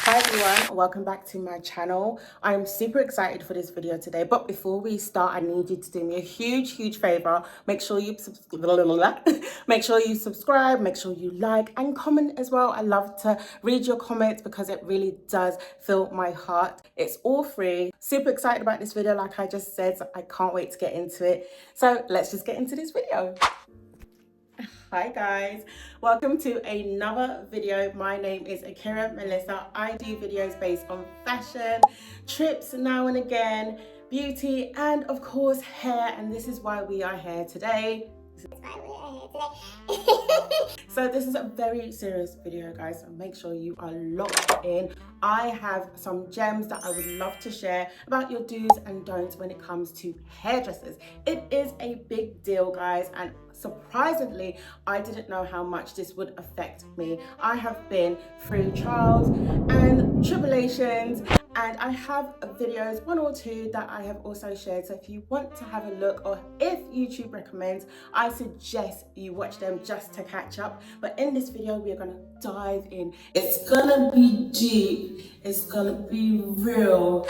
Hi everyone, welcome back to my channel. I'm super excited for this video today, but before we start, I need you to do me a huge favor. Make sure you make sure you subscribe, make sure you like and comment as well. I love to read your comments because it really does fill my heart. It's all free. Super excited about this video, like I just said, so I can't wait to get into it. So let's just get into this video. Hi guys, welcome to another video. My name is Akira Melissa. I do videos based on fashion, trips now and again, beauty, and of course hair, and this is why we are here today. So this is a very serious video, guys, so make sure you are locked in. I have some gems that I would love to share about your do's and don'ts when it comes to hairdressers. It is a big deal, guys, and surprisingly, I didn't know how much this would affect me. I have been through trials and tribulations, and I have videos, one or two, that I have also shared. So if you want to have a look, or if YouTube recommends, I suggest you watch them just to catch up. But in this video, we are gonna dive in. It's gonna be deep, it's gonna be real.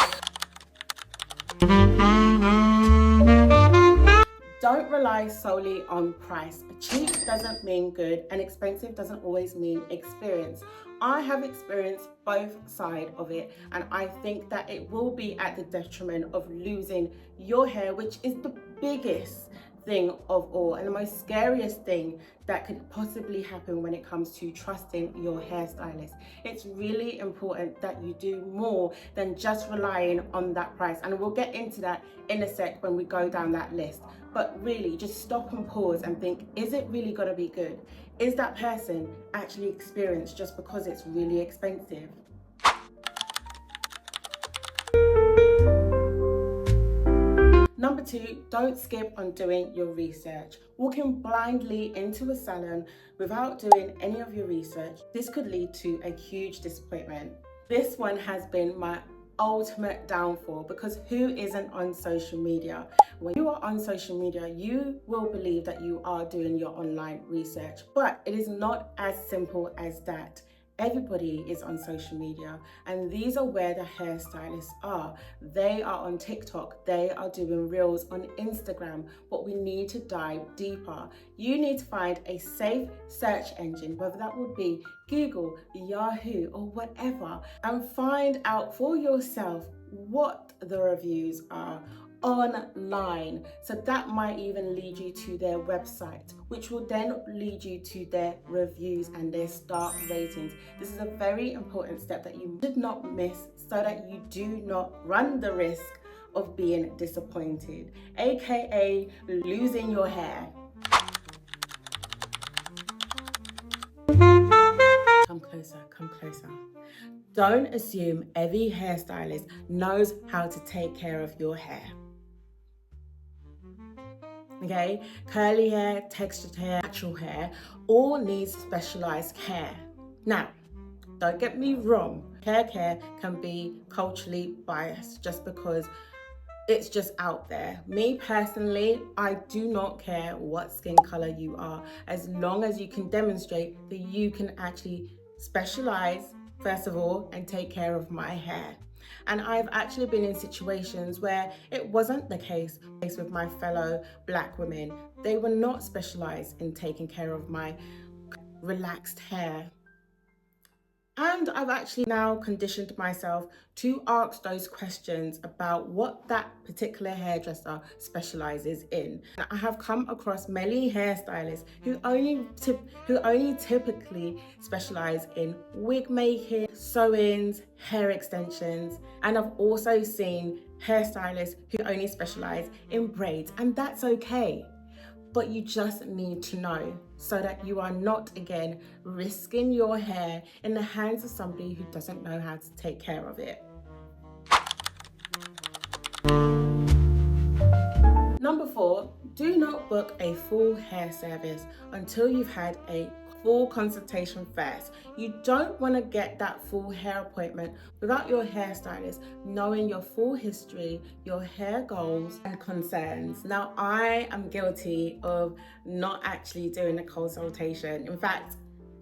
Don't rely solely on price. Cheap doesn't mean good, and expensive doesn't always mean experience. I have experienced both sides of it, and I think that it will be at the detriment of losing your hair, which is the biggest thing of all and the most scariest thing that could possibly happen when it comes to trusting your hairstylist. It's really important that you do more than just relying on that price, and we'll get into that in a sec when we go down that list. But really, just stop and pause and think, is it really going to be good? Is that person actually experienced just because it's really expensive? Number two, don't skip on doing your research. Walking blindly into a salon without doing any of your research, this could lead to a huge disappointment. This one has been my ultimate downfall, because who isn't on social media? When you are on social media, you will believe that you are doing your online research, but it is not as simple as that. Everybody is on social media, and these are where the hairstylists are. They are on TikTok, they are doing reels on Instagram, but we need to dive deeper. You need to find a safe search engine, whether that would be Google, Yahoo, or whatever, and find out for yourself what the reviews are online. So that might even lead you to their website, which will then lead you to their reviews and their star ratings. This is a very important step that you should not miss, so that you do not run the risk of being disappointed, aka losing your hair. Come closer, come closer. Don't assume every hairstylist knows how to take care of your hair. Okay, curly hair, textured hair, natural hair, all needs specialized care. Now, don't get me wrong, hair care can be culturally biased just because it's just out there. Me personally, I do not care what skin color you are, as long as you can demonstrate that you can actually specialize, first of all, and take care of my hair. And I've actually been in situations where it wasn't the case with my fellow Black women. They were not specialized in taking care of my relaxed hair. And I've actually now conditioned myself to ask those questions about what that particular hairdresser specializes in. I have come across many hairstylists who only typically specialize in wig making, sew-ins, hair extensions, and I've also seen hairstylists who only specialize in braids, and that's okay. But you just need to know, so that you are not again risking your hair in the hands of somebody who doesn't know how to take care of it. Number four, do not book a full hair service until you've had a full consultation first. You don't want to get that full hair appointment without your hairstylist knowing your full history, your hair goals and concerns. Now, I am guilty of not actually doing a consultation. In fact,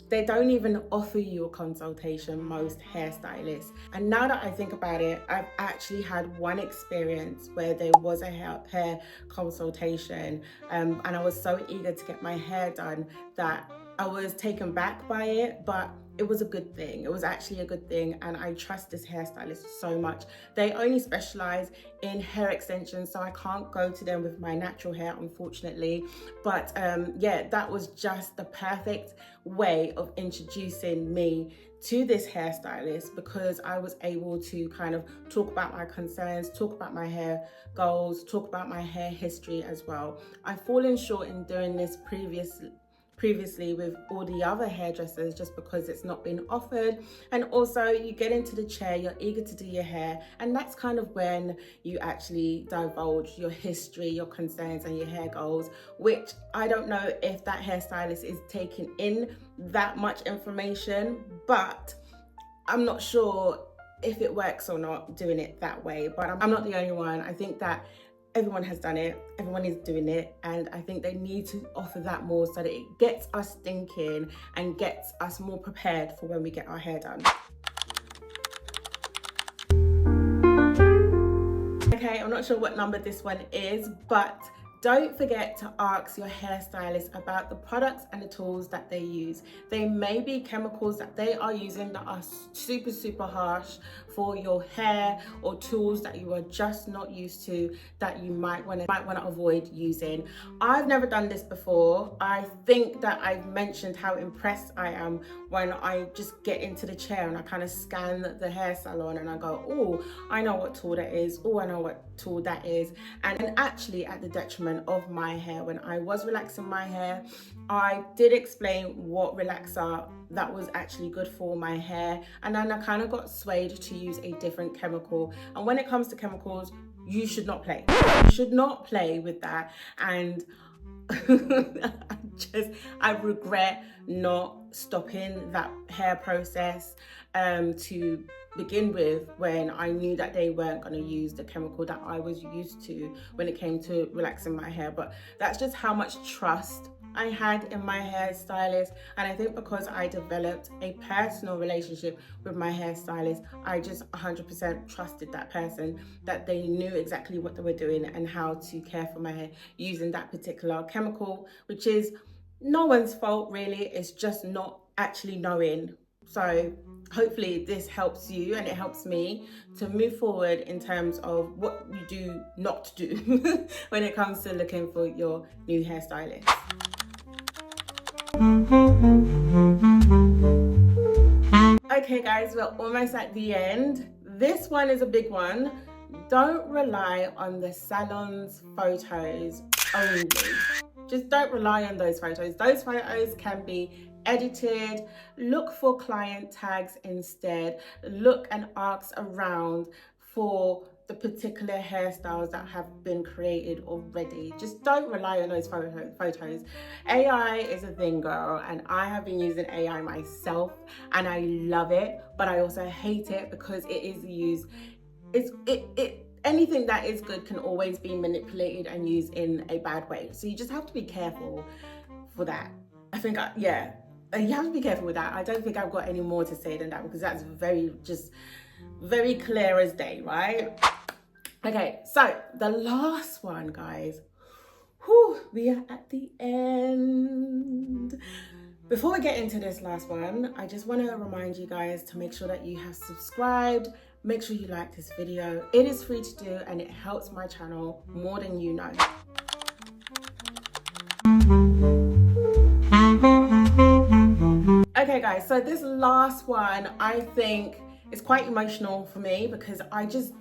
They don't even offer you a consultation, most hairstylists. And now that I think about it, I've actually had one experience where there was a hair consultation, and I was so eager to get my hair done that I was taken back by it, but it was a good thing. It was actually a good thing, and I trust this hairstylist so much. They only specialize in hair extensions, so I can't go to them with my natural hair, unfortunately. But yeah, that was just the perfect way of introducing me to this hairstylist, because I was able to kind of talk about my concerns, talk about my hair goals, talk about my hair history as well. I've fallen short in doing this previously with all the other hairdressers just because it's not been offered. And also, you get into the chair, you're eager to do your hair, and that's kind of when you actually divulge your history, your concerns and your hair goals, which I don't know if that hairstylist is taking in that much information, but I'm not sure if it works or not doing it that way. But I'm not the only one. I think that everyone has done it, everyone is doing it, and I think they need to offer that more so that it gets us thinking and gets us more prepared for when we get our hair done. Okay, I'm not sure what number this one is, but don't forget to ask your hairstylist about the products and the tools that they use. They may be chemicals that they are using that are super harsh for your hair, or tools that you are just not used to that you might want to avoid using. I've never done this before. I think that I've mentioned how impressed I am when I just get into the chair and I kind of scan the hair salon and I go, oh, I know what tool that is. Oh, I know what tool that is. And actually, at the detriment of my hair, when I was relaxing my hair, I did explain what relaxer that was actually good for my hair, and then I kind of got swayed to use a different chemical. And when it comes to chemicals, you should not play. You should not play with that. And I regret not stopping that hair process to begin with, when I knew that they weren't going to use the chemical that I was used to when it came to relaxing my hair. But that's just how much trust I had in my hairstylist. And I think because I developed a personal relationship with my hairstylist, I just 100% trusted that person, that they knew exactly what they were doing and how to care for my hair using that particular chemical, which is no one's fault really. It's just not actually knowing. So hopefully this helps you, and it helps me to move forward in terms of what you do not do when it comes to looking for your new hairstylist. Okay guys, we're almost at the end. This one is a big one. Don't rely on the salon's photos only. Just don't rely on those photos. Those photos can be edited. Look for client tags instead. Look and ask around for the particular hairstyles that have been created already. Just don't rely on those photos. AI is a thing, girl, and I have been using AI myself and I love it, but I also hate it because it is used, anything that is good can always be manipulated and used in a bad way. So you just have to be careful for that. I think, yeah, you have to be careful with that. I don't think I've got any more to say than that, because that's very clear as day, right? Okay, so the last one, guys. Whew, we are at the end. Before we get into this last one, I just want to remind you guys to make sure that you have subscribed. Make sure you like this video. It is free to do and it helps my channel more than you know. Okay guys, so this last one I think is quite emotional for me, because I just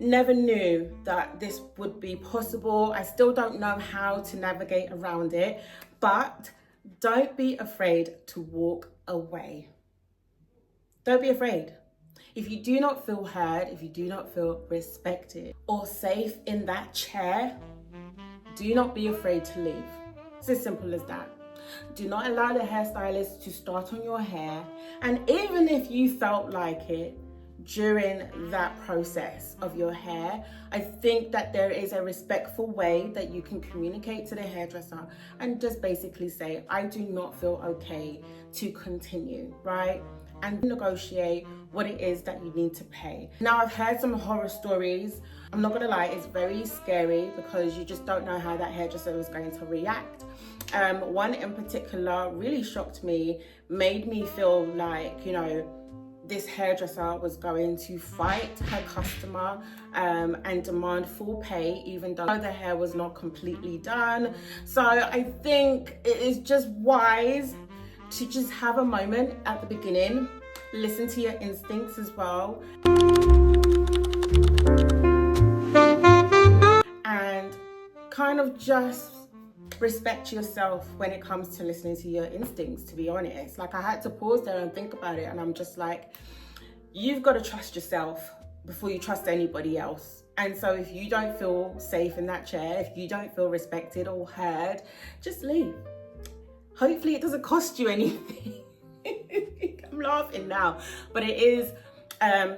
never knew that this would be possible. I still don't know how to navigate around it, but don't be afraid to walk away. Don't be afraid. If you do not feel heard, if you do not feel respected or safe in that chair, do not be afraid to leave. It's as simple as that. Do not allow the hairstylist to start on your hair. And even if you felt like it, during that process of your hair. I think that there is a respectful way that you can communicate to the hairdresser and just basically say, I do not feel okay to continue, right? And negotiate what it is that you need to pay. Now, I've heard some horror stories. I'm not gonna lie, it's very scary because you just don't know how that hairdresser is going to react. One in particular really shocked me, made me feel like, you know, this hairdresser was going to fight her customer and demand full pay, even though the hair was not completely done. So I think it is just wise to just have a moment at the beginning, listen to your instincts as well, and kind of just respect yourself when it comes to listening to your instincts, to be honest. Like, I had to pause there and think about it, and I'm just like, you've got to trust yourself before you trust anybody else. And so if you don't feel safe in that chair, if you don't feel respected or heard, just leave. Hopefully it doesn't cost you anything. I'm laughing now, but it is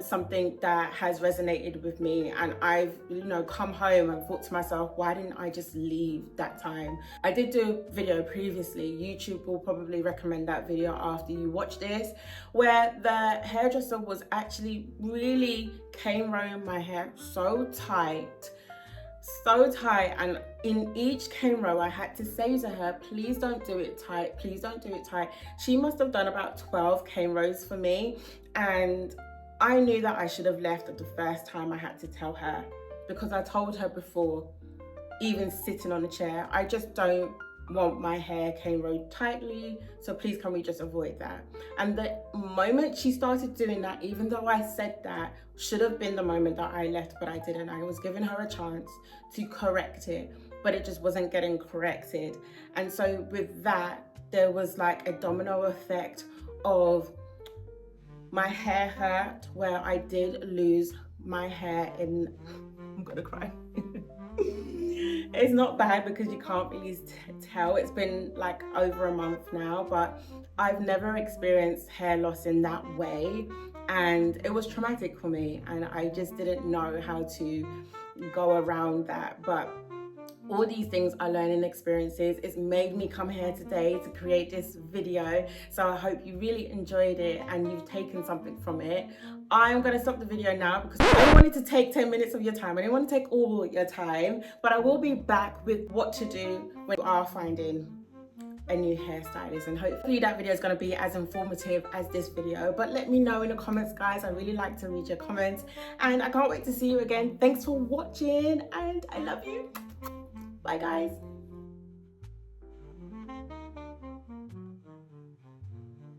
something that has resonated with me, and I've, you know, come home and thought to myself, why didn't I just leave that time? I did do a video previously. YouTube will probably recommend that video after you watch this, where the hairdresser was actually really cane-rowing my hair so tight, and in each cane row I had to say to her, please don't do it tight, please don't do it tight. She must have done about 12 cane rows for me, and I knew that I should have left at the first time I had to tell her, because I told her before, even sitting on a chair, I just don't want my hair cane rowed tightly, so please can we just avoid that? And the moment she started doing that, even though I said that, should have been the moment that I left, but I didn't. I was giving her a chance to correct it, but it just wasn't getting corrected. And so with that, there was like a domino effect of my hair hurt, where I did lose my hair in, I'm gonna cry. It's not bad because you can't really tell. It's been like over a month now, but I've never experienced hair loss in that way, and it was traumatic for me, and I just didn't know how to go around that. But all these things are learning experiences. It's made me come here today to create this video. So I hope you really enjoyed it and you've taken something from it. I'm gonna stop the video now because I don't want it to take 10 minutes of your time. I don't want to take all your time, but I will be back with what to do when you are finding a new hairstylist, and hopefully that video is going to be as informative as this video. But let me know in the comments, guys. I really like to read your comments, and I can't wait to see you again. Thanks for watching, and I love you. Bye, guys.